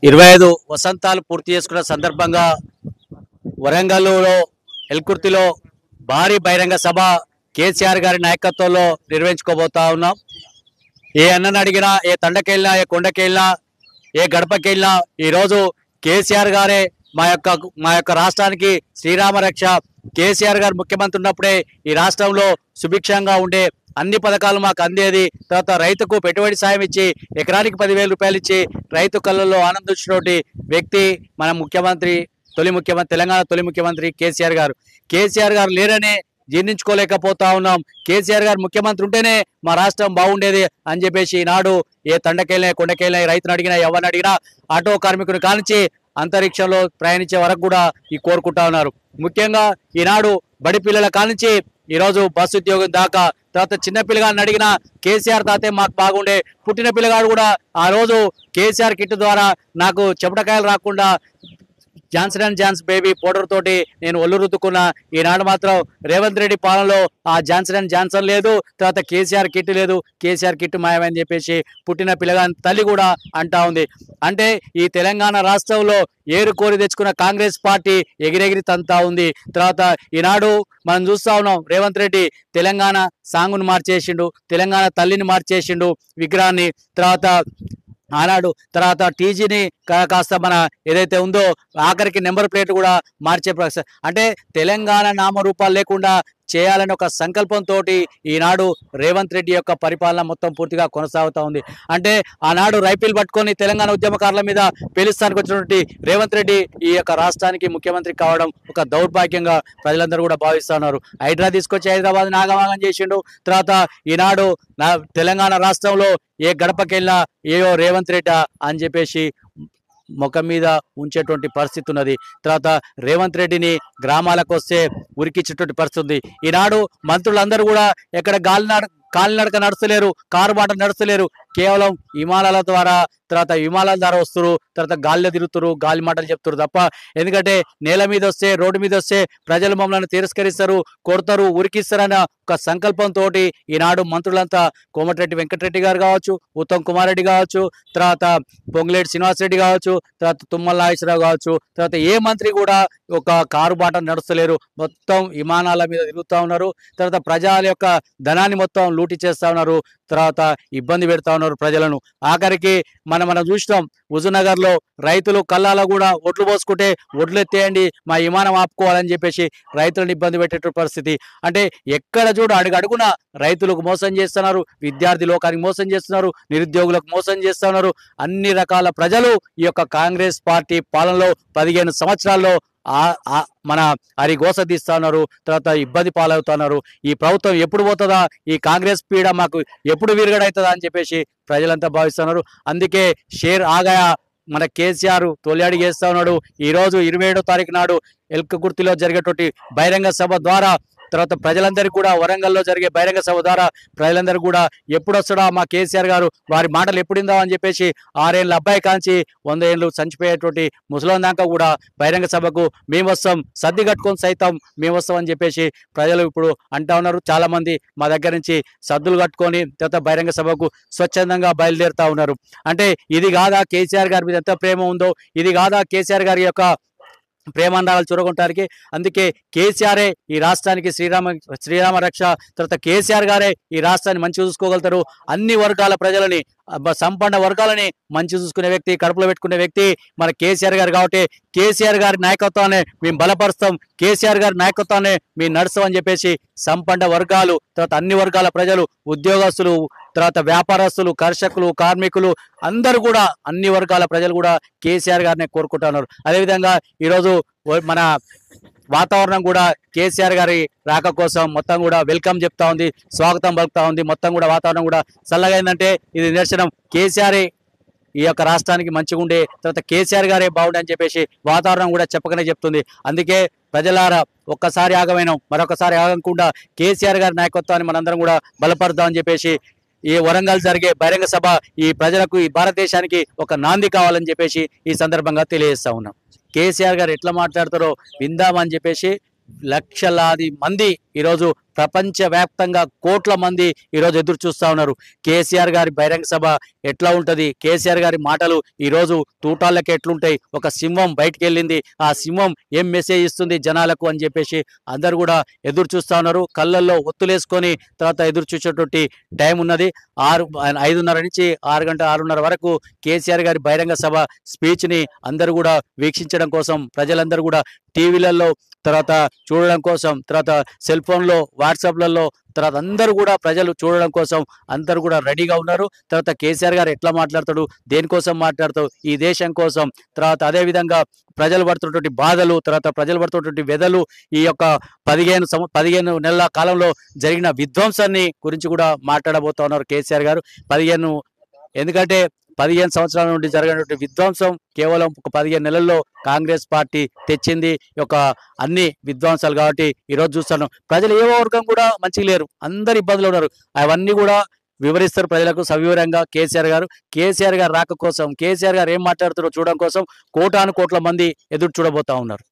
25 వసంతాలు పూర్తి చేసుకున్న సందర్భంగా వరంగల్లో ఎల్కుర్తిలో భారీ బహిరంగ సభ కేసీఆర్ గారి నాయకత్వంలో నిర్వహించుకోబోతా ఉన్నాం. ఏ అన్నను అడిగినా, ఏ తండకెళ్ళినా, ఏ కొండకెళ్ళినా, ఏ గడపకెళ్ళినా ఈరోజు కేసీఆర్ గారే మా యొక్క రాష్ట్రానికి శ్రీరామ రక్ష. కేసీఆర్ గారు ముఖ్యమంత్రి ఉన్నప్పుడే ఈ రాష్ట్రంలో సుభిక్షంగా ఉండే అన్ని పథకాలు మాకు అందేది. తర్వాత రైతుకు పెట్టుబడి సాయం ఇచ్చి ఎకరానికి 10,000 రూపాయలు ఇచ్చి రైతు కళ్ళల్లో ఆనందించినటువంటి వ్యక్తి మన ముఖ్యమంత్రి, తెలంగాణ తొలి ముఖ్యమంత్రి కేసీఆర్ గారు. కేసీఆర్ గారు లేరనే జీర్ణించుకోలేకపోతా ఉన్నాం. కేసీఆర్ గారు ముఖ్యమంత్రి ఉంటేనే మా రాష్ట్రం బాగుండేది అని చెప్పేసి ఈనాడు ఏ తండకెళ్ళినా, కొండకెళ్ళినా, రైతును అడిగినా, ఎవరిని అడిగినా, ఆటో కార్మికుని కానించి అంతరిక్షంలో ప్రయాణించే వరకు కూడా కోరుకుంటా ఉన్నారు. ముఖ్యంగా ఈనాడు బడి పిల్లల కానించి ఈరోజు బస్సు ఉద్యోగం దాకా, తర్వాత చిన్న పిల్లగాడిని అడిగిన కేసీఆర్ తాతే మాకు బాగుండే. పుట్టిన పిల్లగాడు కూడా ఆ రోజు కేసీఆర్ కిట్ ద్వారా నాకు చెమటకాయలు రాకుండా Johnson and Johns baby powder తోటి నేను ఒళ్ళు రుద్దుకున్నా. ఈనాడు మాత్రం రేవంత్ రెడ్డి పాలనలో ఆ జాన్సన్ అండ్ జాన్సన్ లేదు, తర్వాత కేసీఆర్ కిట్ లేదు, కేసీఆర్ కిట్ మాయమని చెప్పేసి పుట్టిన పిల్లగాని తల్లి కూడా అంటా ఉంది. అంటే ఈ తెలంగాణ రాష్ట్రంలో ఏరు కోరి తెచ్చుకున్న కాంగ్రెస్ పార్టీ ఎగిరెగిరి తంతా ఉంది. తర్వాత ఈనాడు మనం చూస్తా ఉన్నాం, రేవంత్ రెడ్డి తెలంగాణ సాంగును మార్చేసిండు, తెలంగాణ తల్లిని మార్చేసిండు విగ్రహాన్ని. ఆనాడు తర్వాత టీజీని కాస్త మన ఏదైతే ఉందో ఆఖరికి నెంబర్ ప్లేట్ కూడా మార్చే అంటే తెలంగాణ నామరూపాలు లేకుండా చేయాలని ఒక సంకల్పంతో ఈనాడు రేవంత్ రెడ్డి యొక్క పరిపాలన మొత్తం పూర్తిగా కొనసాగుతూ ఉంది. అంటే ఆనాడు రైఫిల్ పట్టుకొని తెలంగాణ ఉద్యమకారుల మీద పేలుస్తానికి వచ్చినటువంటి రేవంత్ రెడ్డి ఈ యొక్క రాష్ట్రానికి ముఖ్యమంత్రి కావడం ఒక దౌర్భాగ్యంగా ప్రజలందరూ కూడా భావిస్తున్నారు. హైడ్రా తీసుకొచ్చి హైదరాబాద్ నాగమాగం చేసిండు. తర్వాత ఈనాడు తెలంగాణ రాష్ట్రంలో ఏ గడపకెళ్ళినా ఏయో రేవంత్ రెడ్డి అని చెప్పేసి ముఖం మీద ఉంచేటువంటి పరిస్థితి ఉన్నది. తర్వాత రేవంత్ రెడ్డిని గ్రామాలకు వస్తే ఉరికిచ్చేటువంటి పరిస్థితి ఉంది. ఈనాడు మంత్రులందరూ కూడా ఎక్కడ కాలినడక నడుస్తలేరు, కారు బాట నడుస్తలేరు, కేవలం విమానాల ద్వారా, తర్వాత విమానాల ద్వారా వస్తున్నారు, తర్వాత గాలిలో తిరుగుతున్నారు, గాలి మాటలు చెప్తారు తప్ప. ఎందుకంటే నేల మీద వస్తే, రోడ్డు మీద వస్తే ప్రజలు మమ్మల్ని తిరస్కరిస్తారు, కొడతారు, ఉరికిస్తారన్న ఒక సంకల్పంతో ఈనాడు మంత్రులంతా కోమటిరెడ్డి వెంకటరెడ్డి గారు కావచ్చు, ఉత్తమ్ కుమార్ రెడ్డి కావచ్చు, తర్వాత పొంగులేటి శ్రీనివాసరెడ్డి కావచ్చు, తర్వాత తుమ్మల నాగేశ్వరరావు కావచ్చు, తర్వాత ఏ మంత్రి కూడా ఒక కారు బాట నడుస్తలేరు, మొత్తం విమానాల మీద తిరుగుతూ ఉన్నారు. తర్వాత ప్రజల యొక్క ధనాన్ని మొత్తం లూటి చేస్తా ఉన్నారు, తర్వాత ఇబ్బంది పెడతా ఉన్నారు ప్రజలను. ఆఖరికి మనం చూసినాం, హుజూర్నగర్ లో రైతులు కళ్ళాల కూడా ఒడ్లు పోసుకుంటే ఒడ్లు ఎత్తేయండి, మా విమానం ఆపుకోవాలని చెప్పేసి రైతులను ఇబ్బంది పెట్టే పరిస్థితి. అంటే ఎక్కడ చూడు అడుగడుగున రైతులకు మోసం చేస్తున్నారు, విద్యార్థి లోకానికి మోసం చేస్తున్నారు, నిరుద్యోగులకు మోసం చేస్తున్నారు. అన్ని రకాల ప్రజలు ఈ యొక్క కాంగ్రెస్ పార్టీ పాలనలో 15 సంవత్సరాల్లో మన అరిగోస తీస్తా ఉన్నారు, తర్వాత ఇబ్బంది పాలవుతున్నారు. ఈ ప్రభుత్వం ఎప్పుడు పోతుందా, ఈ కాంగ్రెస్ పీడ మాకు ఎప్పుడు విరగడవుతుందా అని చెప్పేసి ప్రజలంతా భావిస్తున్నారు. అందుకే షేర్ ఆగాయా మన కేసీఆర్ తొలి అడుగు వేస్తా ఉన్నాడు. ఈరోజు 27వ తారీఖు నాడు ఎల్కకుర్తిలో జరిగేటువంటి బహిరంగ సభ ద్వారా, తర్వాత ప్రజలందరికీ కూడా వరంగల్లో జరిగే బహిరంగ సభ ద్వారా ప్రజలందరూ కూడా ఎప్పుడు వస్తాడా మా కేసీఆర్ గారు, వారి మాటలు ఎప్పుడిందా అని చెప్పేసి 6 ఏళ్ళ అబ్బాయి కాంచి 100 ఏళ్ళు చనిపోయేటువంటి ముసలం దాకా కూడా బహిరంగ సభకు మేము వస్తాం, సర్ది కట్టుకొని సైతం మేము వస్తాం అని చెప్పేసి ప్రజలు ఇప్పుడు అంటా ఉన్నారు. చాలా మంది మా దగ్గర నుంచి సద్దులు కట్టుకొని తర్వాత బహిరంగ సభకు స్వచ్ఛందంగా బయలుదేరుతా ఉన్నారు. అంటే ఇది కాదా కేసీఆర్ గారి మీద ఎంత ప్రేమ ఉందో, ఇది కాదా కేసీఆర్ గారి యొక్క ప్రేమాండాలు చూరగొంటానికి. అందుకే కేసీఆరే ఈ రాష్ట్రానికి శ్రీరామ రక్ష. తర్వాత కేసీఆర్ గారే ఈ రాష్ట్రాన్ని మంచి చూసుకోగలుగుతారు. అన్ని వర్గాల ప్రజలని, సంపన్న వర్గాలని మంచి చూసుకునే వ్యక్తి, కడుపులో పెట్టుకునే వ్యక్తి మన కేసీఆర్ గారు. కాబట్టి కేసీఆర్ గారి నాయకత్వాన్ని మేము బలపరుస్తాం, కేసీఆర్ గారి నాయకత్వాన్ని మేము నడుస్తాం అని చెప్పేసి సంపన్న వర్గాలు, తర్వాత అన్ని వర్గాల ప్రజలు, ఉద్యోగస్తులు, తర్వాత వ్యాపారస్తులు, కర్షకులు, కార్మికులు అందరూ కూడా అన్ని వర్గాల ప్రజలు కూడా కేసీఆర్ గారిని కోరుకుంటున్నారు. అదేవిధంగా ఈరోజు మన వాతావరణం కూడా కేసీఆర్ గారి రాక కోసం మొత్తం కూడా వెల్కమ్ చెప్తా ఉంది, స్వాగతం పలుకుతా ఉంది. మొత్తం కూడా వాతావరణం కూడా చల్లగా అయిందంటే ఇది నిదర్శనం కేసీఆర్ ఈ యొక్క రాష్ట్రానికి మంచిగా ఉండే, తర్వాత కేసీఆర్ గారే బాగుండే అని చెప్పేసి వాతావరణం కూడా చెప్పకనే చెప్తుంది. అందుకే ప్రజలారా ఒక్కసారి ఆగమైన మరొకసారి ఆగకుండా కేసీఆర్ గారి నాయకత్వాన్ని మనందరం కూడా బలపరుద్దామని చెప్పేసి ఈ వరంగల్ జరిగే బహిరంగ సభ ఈ ప్రజలకు, ఈ భారతదేశానికి ఒక నాంది కావాలని చెప్పేసి ఈ సందర్భంగా తెలియజేస్తా ఉన్నాం. కేసీఆర్ గారు ఎట్లా మాట్లాడతారో విందామని చెప్పేసి లక్షలాది మంది ఈరోజు ప్రపంచవ్యాప్తంగా కోట్ల మంది ఈరోజు ఎదురు చూస్తూ ఉన్నారు. కేసీఆర్ గారి బహిరంగ సభ ఎట్లా ఉంటుంది, కేసీఆర్ గారి మాటలు ఈరోజు తూటాలకి ఎట్లుంటాయి, ఒక సింహం బయటికి వెళ్ళింది, ఆ సింహం ఏం మెసేజ్ ఇస్తుంది జనాలకు అని చెప్పేసి అందరు కూడా ఎదురు చూస్తూ ఉన్నారు. కళ్ళల్లో ఒత్తులేసుకొని తర్వాత ఎదురు చూసేటువంటి టైం ఉన్నది. 5:30 నుంచి 6:30 వరకు కేసీఆర్ గారి బహిరంగ సభ స్పీచ్ని అందరూ కూడా వీక్షించడం కోసం ప్రజలందరూ కూడా టీవీలలో తర్వాత చూడడం కోసం, తర్వాత సెల్ ఫోన్లో వాట్సాప్లలో తర్వాత అందరూ కూడా ప్రజలు చూడడం కోసం అందరూ కూడా రెడీగా ఉన్నారు. తర్వాత కేసీఆర్ గారు ఎట్లా మాట్లాడతాడు, దేనికోసం మాట్లాడతాడు, ఈ దేశం కోసం, తర్వాత అదేవిధంగా ప్రజలు పడుతున్నటువంటి బాధలు, తర్వాత ప్రజలు పడుతున్నటువంటి వెదలు, ఈ యొక్క 15 నెలల కాలంలో జరిగిన విధ్వంసాన్ని గురించి కూడా మాట్లాడబోతా ఉన్నారు కేసీఆర్ గారు. ఎందుకంటే 15 సంవత్సరాల నుండి జరిగినటువంటి విధ్వంసం కేవలం ఒక 15 నెలల్లో కాంగ్రెస్ పార్టీ తెచ్చింది యొక్క అన్ని విధ్వంసాలు. కాబట్టి ఈరోజు చూస్తాను ప్రజలు ఏ వర్గం కూడా మంచిగా లేరు, అందరు ఇబ్బందులు ఉన్నారు. అవన్నీ కూడా వివరిస్తారు ప్రజలకు సవివరంగా కేసీఆర్ గారు. కేసీఆర్ గారు రాక కోసం, కేసీఆర్ గారు ఏం మాట్లాడుతారో చూడడం కోసం కోటాను కోట్ల మంది ఎదురు చూడబోతా ఉన్నారు.